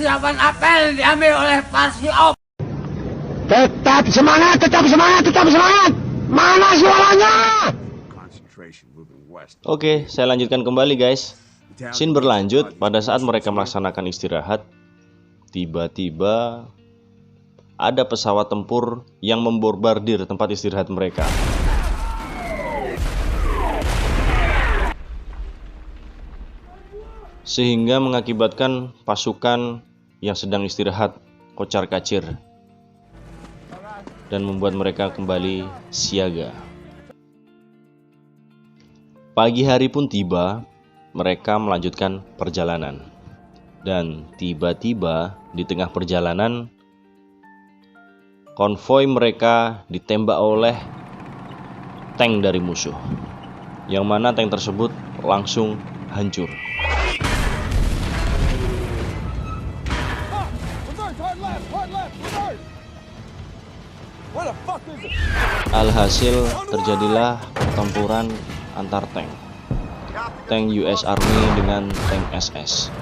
persiapan apel diambil oleh Parsi Op. Tetap semangat, tetap semangat, tetap semangat. Mana suaranya? Oke, saya lanjutkan kembali guys. Scene berlanjut pada saat mereka melaksanakan istirahat. Tiba-tiba ada pesawat tempur yang membombardir tempat istirahat mereka. Sehingga mengakibatkan pasukan yang sedang istirahat kocar-kacir dan membuat mereka kembali siaga. Pagi hari pun tiba, mereka melanjutkan perjalanan. Dan tiba-tiba di tengah perjalanan, konvoi mereka ditembak oleh tank dari musuh, yang mana tank tersebut langsung hancur. Alhasil terjadilah pertempuran antar tank US Army dengan tank SS.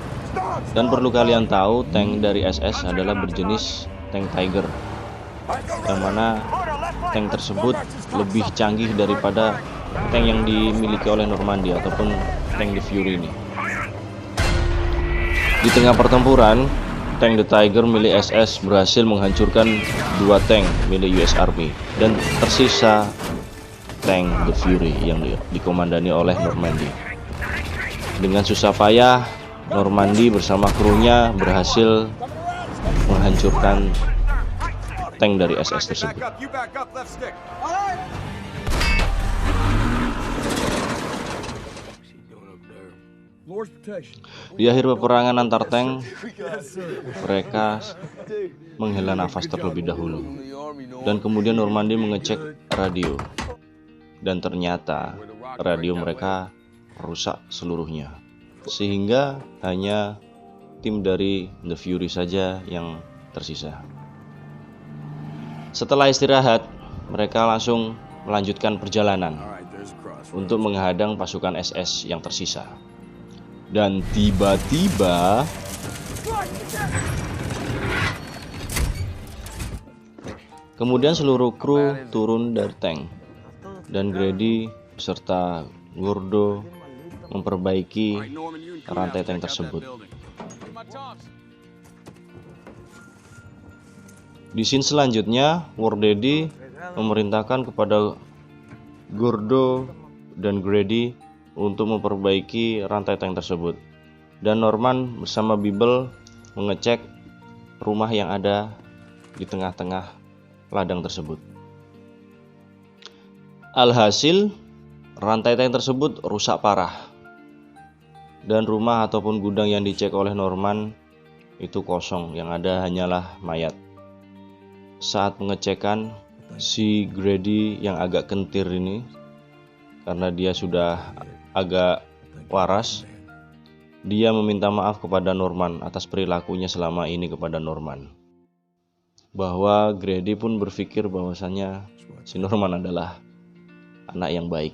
Dan perlu kalian tahu, tank dari SS adalah berjenis tank Tiger, yang mana tank tersebut lebih canggih daripada tank yang dimiliki oleh Normandy ataupun tank The Fury ini. Di tengah pertempuran, tank The Tiger milik SS berhasil menghancurkan 2 tank milik US Army, dan tersisa tank The Fury yang dikomandani oleh Normandy. Dengan susah payah, Normandy bersama krunya berhasil menghancurkan tank dari SS tersebut. Di akhir peperangan antar tank, mereka menghela nafas terlebih dahulu, dan kemudian Normandy mengecek radio, dan ternyata radio mereka rusak seluruhnya, sehingga hanya tim dari The Fury saja yang tersisa. Setelah istirahat, mereka langsung melanjutkan perjalanan untuk menghadang pasukan SS yang tersisa. Dan tiba-tiba kemudian seluruh kru turun dari tank, dan Grady beserta Gordo memperbaiki rantai tank tersebut. Di scene selanjutnya, War Daddy memerintahkan kepada Gordo dan Grady untuk memperbaiki rantai tank tersebut, dan Norman bersama Bible mengecek rumah yang ada di tengah-tengah ladang tersebut. Alhasil, rantai tank tersebut rusak parah, dan rumah ataupun gudang yang dicek oleh Norman itu kosong, yang ada hanyalah mayat. Saat pengecekan, si Grady yang agak kentir ini, karena dia sudah agak waras, dia meminta maaf kepada Norman atas perilakunya selama ini kepada Norman. Bahwa Grady pun berpikir bahwasannya si Norman adalah anak yang baik.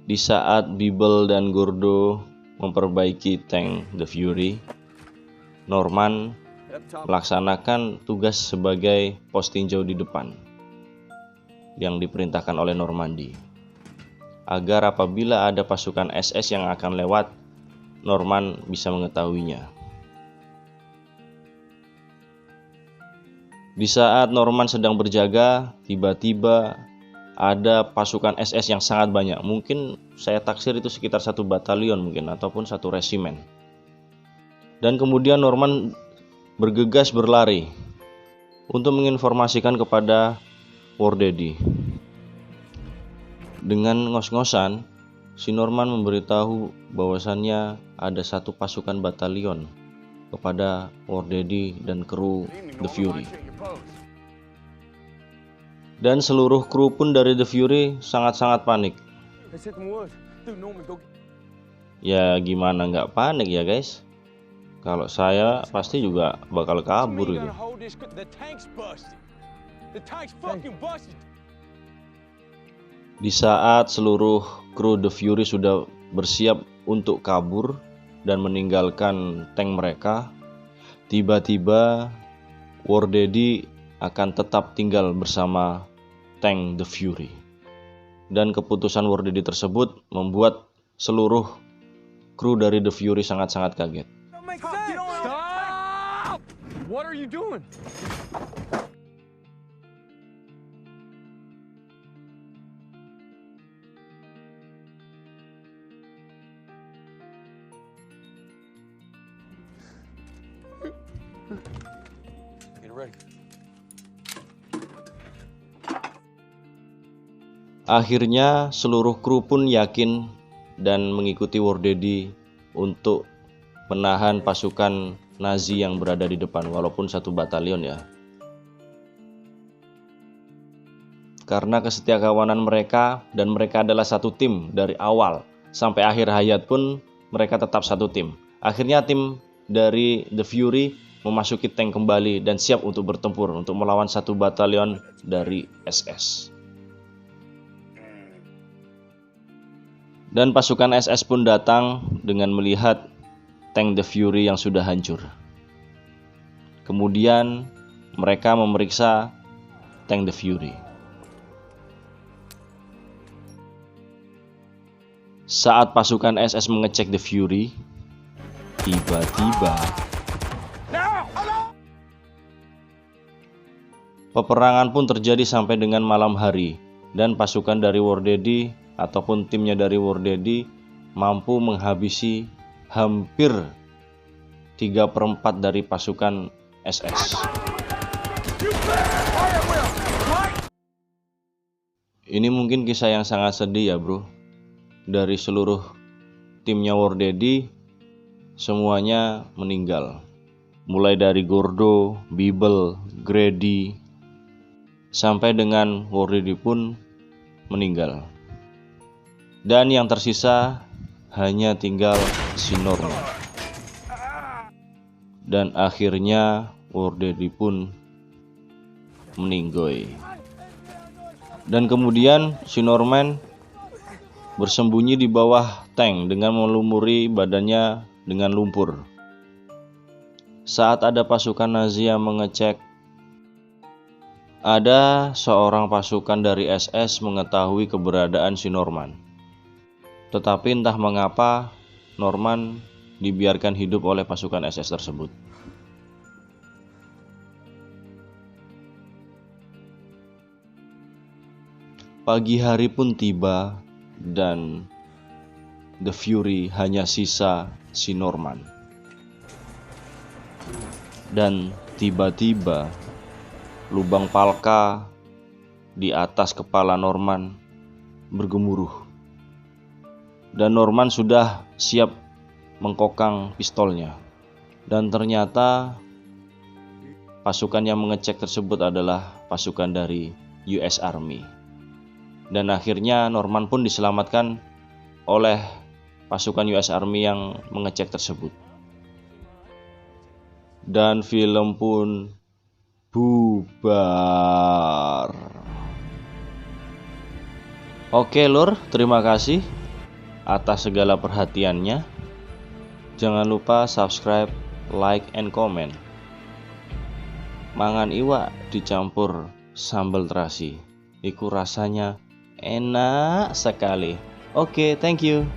Di saat Bible dan Gordo memperbaiki tank The Fury, Norman melaksanakan tugas sebagai pos tinjau di depan yang diperintahkan oleh Normandy, agar apabila ada pasukan SS yang akan lewat, Norman bisa mengetahuinya. Di saat Norman sedang berjaga, tiba-tiba ada pasukan SS yang sangat banyak. Mungkin saya taksir itu sekitar 1 batalion mungkin, ataupun 1 resimen. Dan kemudian Norman bergegas berlari untuk menginformasikan kepada War Daddy. Dengan ngos-ngosan, si Norman memberitahu bahwasannya ada 1 pasukan batalion kepada War Daddy dan kru The Fury. Dan seluruh kru pun dari The Fury sangat-sangat panik. Ya gimana nggak panik ya guys? Kalau saya pasti juga bakal kabur itu. Di saat seluruh kru The Fury sudah bersiap untuk kabur dan meninggalkan tank mereka, tiba-tiba War Daddy akan tetap tinggal bersama tank The Fury. Dan keputusan War Daddy tersebut membuat seluruh kru dari The Fury sangat-sangat kaget. Stop! What are you doing? Get ready. Akhirnya seluruh kru pun yakin dan mengikuti War Daddy untuk menahan pasukan Nazi yang berada di depan, walaupun satu batalion ya. Karena kesetiakawanan mereka dan mereka adalah satu tim dari awal sampai akhir hayat pun mereka tetap satu tim. Akhirnya tim dari The Fury memasuki tank kembali dan siap untuk bertempur untuk melawan satu batalion dari SS. Dan pasukan SS pun datang dengan melihat tank The Fury yang sudah hancur. Kemudian mereka memeriksa tank The Fury. Saat pasukan SS mengecek The Fury, tiba-tiba peperangan pun terjadi sampai dengan malam hari, dan pasukan dari War Daddy ataupun timnya dari War Daddy mampu menghabisi hampir 3/4 dari pasukan SS. Ini mungkin kisah yang sangat sedih ya bro. Dari seluruh timnya War Daddy semuanya meninggal. Mulai dari Gordo, Bibble, Grady, sampai dengan War Daddy pun meninggal. Dan yang tersisa hanya tinggal si Norman. Dan akhirnya War Daddy pun meninggoy. Dan kemudian si Norman bersembunyi di bawah tank dengan melumuri badannya dengan lumpur. Saat ada pasukan Nazi yang mengecek, ada seorang pasukan dari SS mengetahui keberadaan si Norman. Tetapi entah mengapa Norman dibiarkan hidup oleh pasukan SS tersebut. Pagi hari pun tiba dan The Fury hanya sisa si Norman. Dan tiba-tiba lubang palka di atas kepala Norman bergemuruh. Dan Norman sudah siap mengkokang pistolnya. Dan ternyata pasukan yang mengecek tersebut adalah pasukan dari US Army. Dan akhirnya Norman pun diselamatkan oleh pasukan US Army yang mengecek tersebut. Dan film pun bubar. Oke lur, terima kasih atas segala perhatiannya. Jangan lupa subscribe, like, and comment. Mangan iwak dicampur sambal terasi, iku rasanya enak sekali. Oke, thank you.